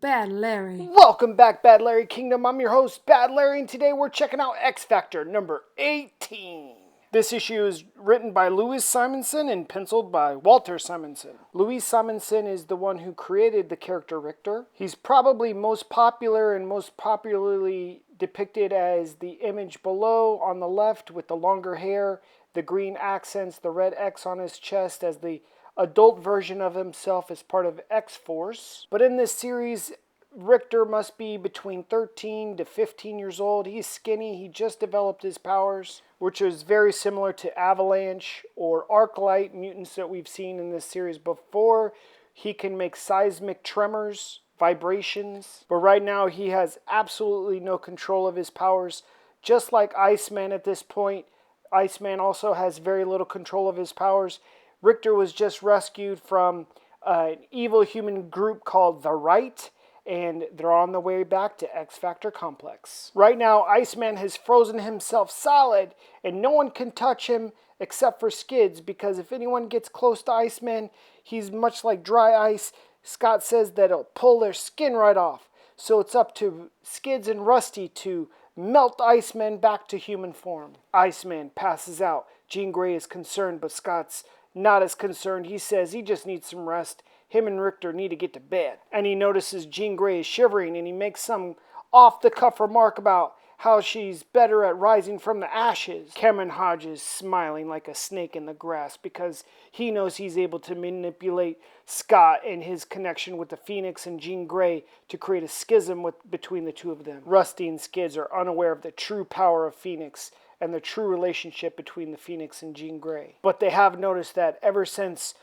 Bad Larry. Welcome back, Bad Larry Kingdom. I'm your host, Bad Larry, and today we're checking out X Factor number 18. This issue is written by Louise Simonson and penciled by Walter Simonson. Louise Simonson is the one who created the character Richter. He's probably most popular and most popularly depicted as the image below on the left with the longer hair, the green accents, the red X on his chest as the adult version of himself as part of X-Force. But in this series, Richter must be between 13 to 15 years old. He's skinny. He just developed his powers, which is very similar to Avalanche or Arclight mutants that we've seen in this series before. He can make seismic tremors, vibrations, but right now he has absolutely no control of his powers. Just like Iceman at this point, Iceman also has very little control of his powers. Richter was just rescued from an evil human group called The Right, and they're on the way back to X Factor Complex. Right now, Iceman has frozen himself solid, and no one can touch him except for Skids, because if anyone gets close to Iceman, he's much like dry ice. Scott says that it'll pull their skin right off. So it's up to Skids and Rusty to melt Iceman back to human form. Iceman passes out. Jean Grey is concerned, but Scott's not as concerned. He says he just needs some rest. Him and Richter need to get to bed. And he notices Jean Grey is shivering, and he makes some off-the-cuff remark about how she's better at rising from the ashes. Cameron Hodge is smiling like a snake in the grass because he knows he's able to manipulate Scott and his connection with the Phoenix and Jean Grey to create a schism between the two of them. Rusty and Skids are unaware of the true power of Phoenix and the true relationship between the Phoenix and Jean Grey. But they have noticed that ever since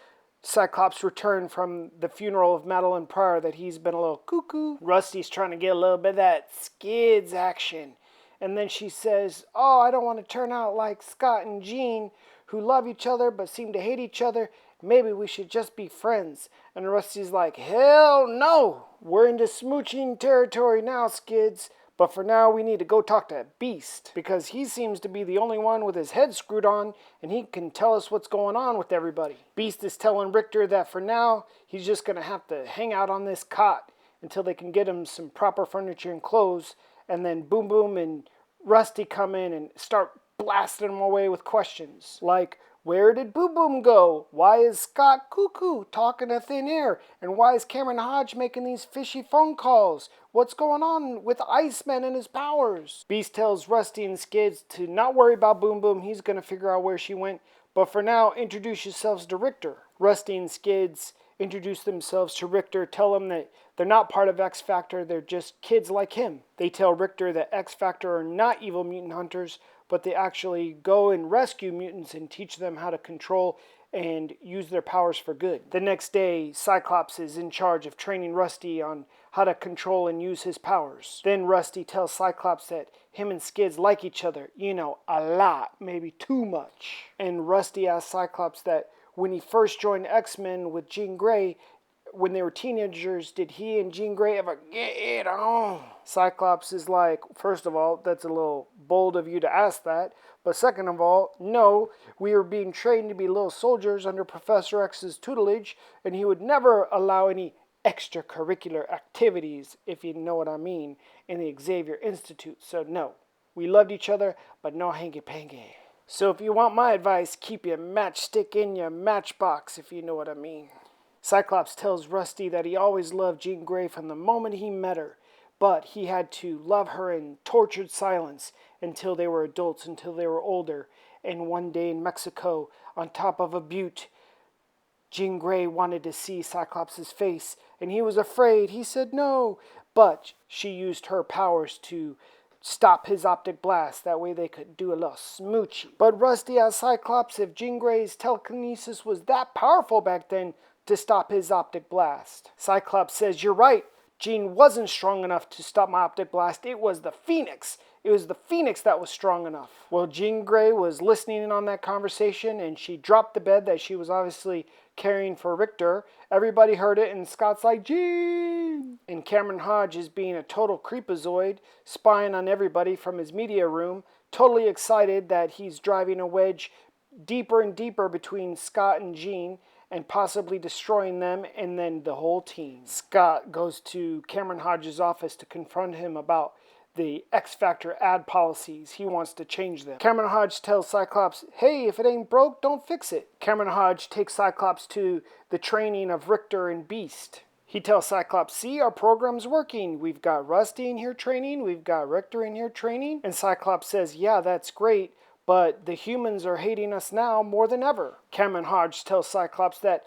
Cyclops returned from the funeral of Madeline Pryor that he's been a little cuckoo. Rusty's trying to get a little bit of that Skids action. And then she says, oh, I don't want to turn out like Scott and Jean, who love each other but seem to hate each other. Maybe we should just be friends. And Rusty's like, hell no! We're into smooching territory now, Skids. But for now, we need to go talk to Beast, because he seems to be the only one with his head screwed on, and he can tell us what's going on with everybody. Beast is telling Richter that for now, he's just going to have to hang out on this cot until they can get him some proper furniture and clothes, and then Boom Boom and Rusty come in and start blasting him away with questions. Like, where did Boom Boom go? Why is Scott cuckoo talking to thin air? And why is Cameron Hodge making these fishy phone calls? What's going on with Iceman and his powers? Beast tells Rusty and Skids to not worry about Boom Boom. He's going to figure out where she went. But for now, introduce yourselves to Richter. Rusty and Skids introduce themselves to Richter, tell him that they're not part of X Factor, they're just kids like him. They tell Richter that X Factor are not evil mutant hunters, but they actually go and rescue mutants and teach them how to control and use their powers for good. The next day, Cyclops is in charge of training Rusty on how to control and use his powers. Then Rusty tells Cyclops that him and Skids like each other, a lot, maybe too much. And Rusty asks Cyclops that when he first joined X-Men with Jean Grey, when they were teenagers, did he and Jean Grey ever get it on? Cyclops is like, first of all, that's a little bold of you to ask that. But second of all, no, we were being trained to be little soldiers under Professor X's tutelage, and he would never allow any extracurricular activities, if you know what I mean, in the Xavier Institute. So no, we loved each other, but no hanky-panky. So if you want my advice, keep your matchstick in your matchbox, if you know what I mean. Cyclops tells Rusty that he always loved Jean Grey from the moment he met her, but he had to love her in tortured silence until they were adults, until they were older. And one day in Mexico, on top of a butte, Jean Grey wanted to see Cyclops' face, and he was afraid. He said no, but she used her powers to stop his optic blast. That way they could do a little smoochy. But Rusty asked Cyclops if Jean Grey's telekinesis was that powerful back then to stop his optic blast. Cyclops says, you're right. Jean wasn't strong enough to stop my optic blast. It was the Phoenix. It was the Phoenix that was strong enough. Well, Jean Grey was listening in on that conversation, and she dropped the bed that she was obviously carrying for Richter. Everybody heard it, and Scott's like, Jean! And Cameron Hodge is being a total creepazoid, spying on everybody from his media room, totally excited that he's driving a wedge deeper and deeper between Scott and Jean, and possibly destroying them and then the whole team. Scott goes to Cameron Hodge's office to confront him about the X Factor ad policies. He wants to change them. Cameron Hodge tells Cyclops, hey, if it ain't broke, don't fix it. Cameron Hodge takes Cyclops to the training of Richter and Beast. He tells Cyclops, see, our program's working. We've got Rusty in here training. We've got Richter in here training. And Cyclops says, yeah, that's great, but the humans are hating us now more than ever. Cameron Hodge tells Cyclops that,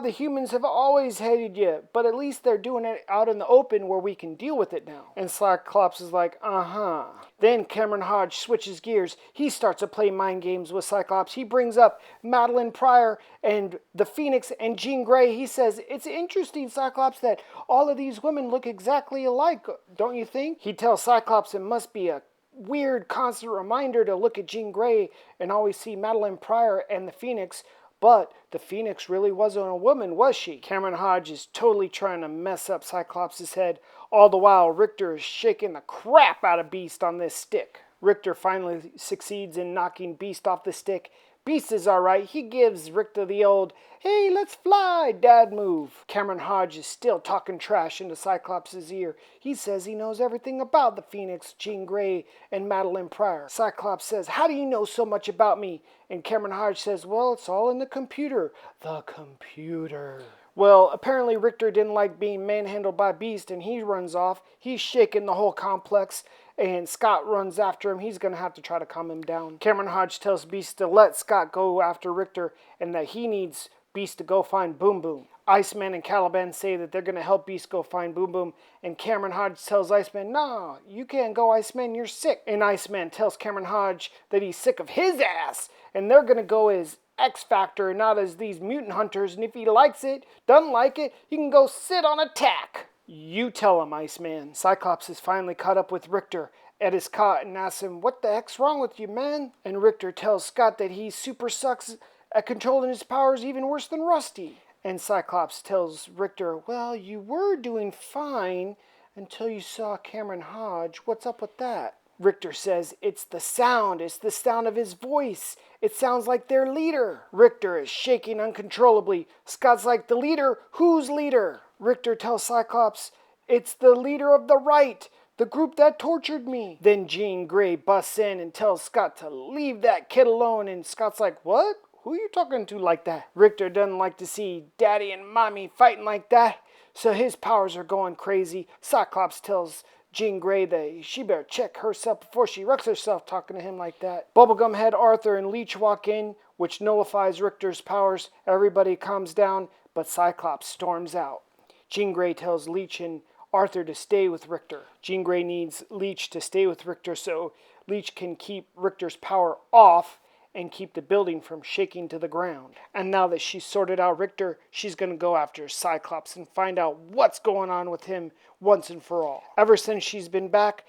the humans have always hated you, but at least they're doing it out in the open where we can deal with it now. And Cyclops is like, uh-huh. Then Cameron Hodge switches gears. He starts to play mind games with Cyclops. He brings up Madeline Pryor and the Phoenix and Jean Grey. He says, it's interesting, Cyclops, that all of these women look exactly alike, don't you think? He tells Cyclops it must be a weird constant reminder to look at Jean Grey and always see Madeline Pryor and the Phoenix. But the Phoenix really wasn't a woman, was she? Cameron Hodge is totally trying to mess up Cyclops' head. All the while, Richter is shaking the crap out of Beast on this stick. Richter finally succeeds in knocking Beast off the stick. Beast is alright. He gives Richter the old, hey, let's fly, dad move. Cameron Hodge is still talking trash into Cyclops' ear. He says he knows everything about the Phoenix, Jean Grey, and Madeline Pryor. Cyclops says, how do you know so much about me? And Cameron Hodge says, well, it's all in the computer. The computer. Well, apparently Richter didn't like being manhandled by Beast, and he runs off. He's shaking the whole complex, and Scott runs after him. He's going to have to try to calm him down. Cameron Hodge tells Beast to let Scott go after Richter, and that he needs Beast to go find Boom Boom. Iceman and Caliban say that they're going to help Beast go find Boom Boom, and Cameron Hodge tells Iceman, nah, you can't go, Iceman, you're sick. And Iceman tells Cameron Hodge that he's sick of his ass, and they're going to go as X Factor and not as these mutant hunters, and if he likes it, doesn't like it, he can go sit on a tack. You tell him, Iceman. Cyclops is finally caught up with Richter at his cot and asks him, what the heck's wrong with you, man? And Richter tells Scott that he super sucks at controlling his powers even worse than Rusty. And Cyclops tells Richter, well, you were doing fine until you saw Cameron Hodge. What's up with that? Richter says, it's the sound of his voice. It sounds like their leader. Richter is shaking uncontrollably. Scott's like, the leader? Whose leader? Richter tells Cyclops, it's the leader of the right, the group that tortured me. Then Jean Grey busts in and tells Scott to leave that kid alone, and Scott's like, what? Who are you talking to like that? Richter doesn't like to see Daddy and Mommy fighting like that, so his powers are going crazy. Cyclops tells Jean Grey that she better check herself before she wrecks herself talking to him like that. Bubblegum Head Arthur and Leech walk in, which nullifies Richter's powers. Everybody calms down, but Cyclops storms out. Jean Grey tells Leech and Arthur to stay with Richter. Jean Grey needs Leech to stay with Richter so Leech can keep Richter's power off and keep the building from shaking to the ground. And now that she's sorted out Richter, she's going to go after Cyclops and find out what's going on with him once and for all. Ever since she's been back,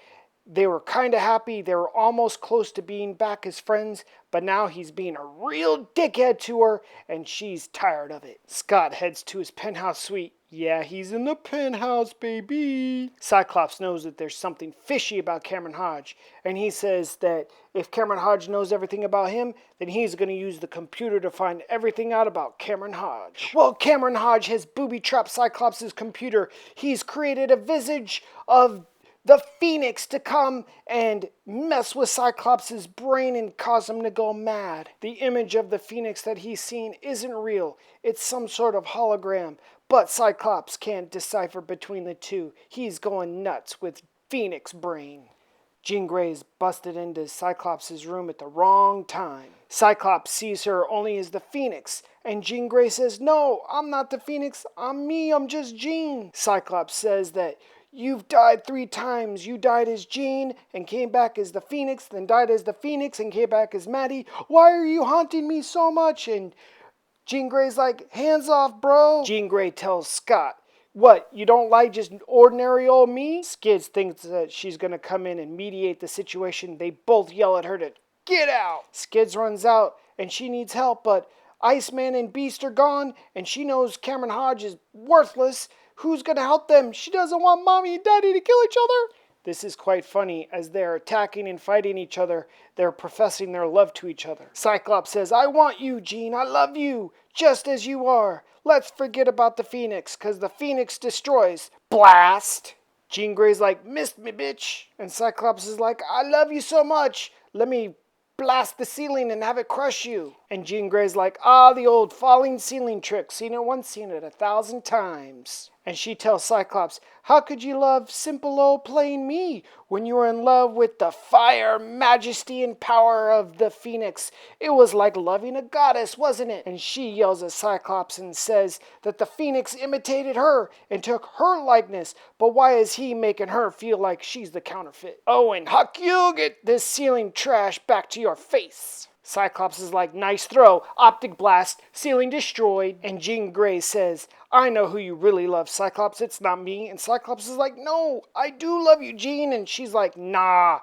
they were kind of happy. They were almost close to being back as friends, but now he's being a real dickhead to her, and she's tired of it. Scott heads to his penthouse suite. Yeah, he's in the penthouse, baby. Cyclops knows that there's something fishy about Cameron Hodge, and he says that if Cameron Hodge knows everything about him, then he's going to use the computer to find everything out about Cameron Hodge. Well, Cameron Hodge has booby-trapped Cyclops' computer. He's created a visage of the Phoenix to come and mess with Cyclops' brain and cause him to go mad. The image of the Phoenix that he's seen isn't real. It's some sort of hologram. But Cyclops can't decipher between the two. He's going nuts with Phoenix brain. Jean Grey's busted into Cyclops' room at the wrong time. Cyclops sees her only as the Phoenix, and Jean Grey says, no, I'm not the Phoenix. I'm me. I'm just Jean. Cyclops says that you've died 3 times. You died as Jean and came back as the Phoenix, then died as the Phoenix and came back as Maddie. Why are you haunting me so much? And Jean Grey's like, hands off, bro. Jean Grey tells Scott, what, you don't like just ordinary old me? Skids thinks that she's going to come in and mediate the situation. They both yell at her to get out. Skids runs out and she needs help, but Iceman and Beast are gone and she knows Cameron Hodge is worthless. Who's going to help them? She doesn't want Mommy and Daddy to kill each other. This is quite funny. As they're attacking and fighting each other, they're professing their love to each other. Cyclops says, I want you, Jean. I love you. just as you are. Let's forget about the Phoenix, because the Phoenix destroys. Blast! Jean Grey's like, missed me, bitch. And Cyclops is like, I love you so much. Let me blast the ceiling and have it crush you. And Jean Grey's like, the old falling ceiling trick. Seen it once, seen it 1,000 times. And she tells Cyclops, how could you love simple old plain me when you were in love with the fire, majesty, and power of the Phoenix? It was like loving a goddess, wasn't it? And she yells at Cyclops and says that the Phoenix imitated her and took her likeness, but why is he making her feel like she's the counterfeit? Oh, and Huck, you get this ceiling trash back to your face. Cyclops is like, nice throw, optic blast, ceiling destroyed. And Jean Grey says, I know who you really love, Cyclops, it's not me. And Cyclops is like, no, I do love you, Jean. And she's like, nah,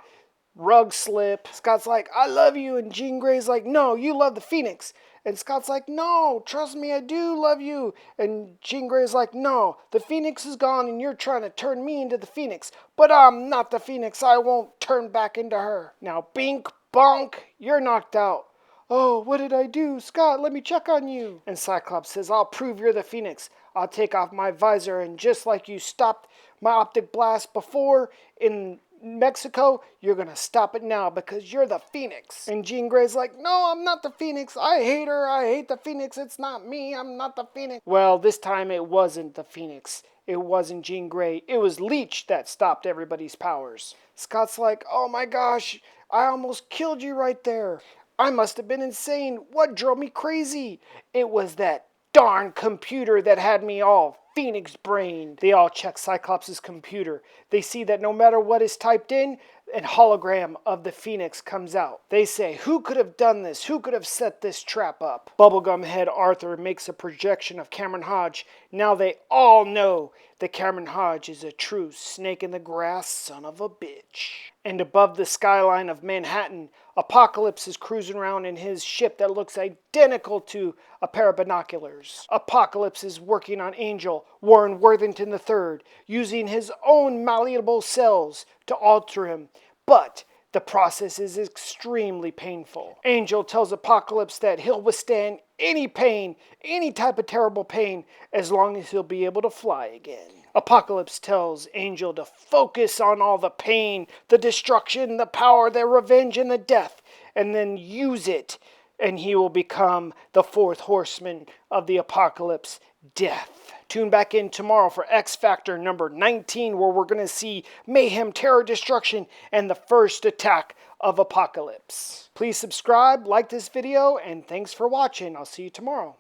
rug slip. Scott's like, I love you. And Jean Grey's like, no, you love the Phoenix. And Scott's like, no, trust me, I do love you. And Jean Grey's like, no, the Phoenix is gone and you're trying to turn me into the Phoenix. But I'm not the Phoenix, I won't turn back into her. Now, bink, bonk, you're knocked out. Oh, what did I do? Scott, let me check on you. And Cyclops says, I'll prove you're the Phoenix. I'll take off my visor, and just like you stopped my optic blast before in Mexico, you're going to stop it now because you're the Phoenix. And Jean Grey's like, no, I'm not the Phoenix. I hate her. I hate the Phoenix. It's not me. I'm not the Phoenix. Well, this time it wasn't the Phoenix. It wasn't Jean Grey. It was Leech that stopped everybody's powers. Scott's like, oh my gosh, I almost killed you right there. I must have been insane. What drove me crazy? It was that darn computer that had me all Phoenix brained. They all check Cyclops' computer. They see that no matter what is typed in, a hologram of the Phoenix comes out. They say, who could have done this? Who could have set this trap up? Bubblegum head Arthur makes a projection of Cameron Hodge. Now they all know that Cameron Hodge is a true snake in the grass son of a bitch. And above the skyline of Manhattan, Apocalypse is cruising around in his ship that looks identical to a pair of binoculars. Apocalypse is working on Angel, Warren Worthington III, using his own malleable cells to alter him. But the process is extremely painful. Angel tells Apocalypse that he'll withstand any pain, any type of terrible pain, as long as he'll be able to fly again. Apocalypse tells Angel to focus on all the pain, the destruction, the power, the revenge, and the death, and then use it, and he will become the fourth horseman of the apocalypse, Death. Tune back in tomorrow for X Factor number 19, where we're going to see mayhem, terror, destruction, and the first attack of Apocalypse. Please subscribe, like this video, and thanks for watching. I'll see you tomorrow.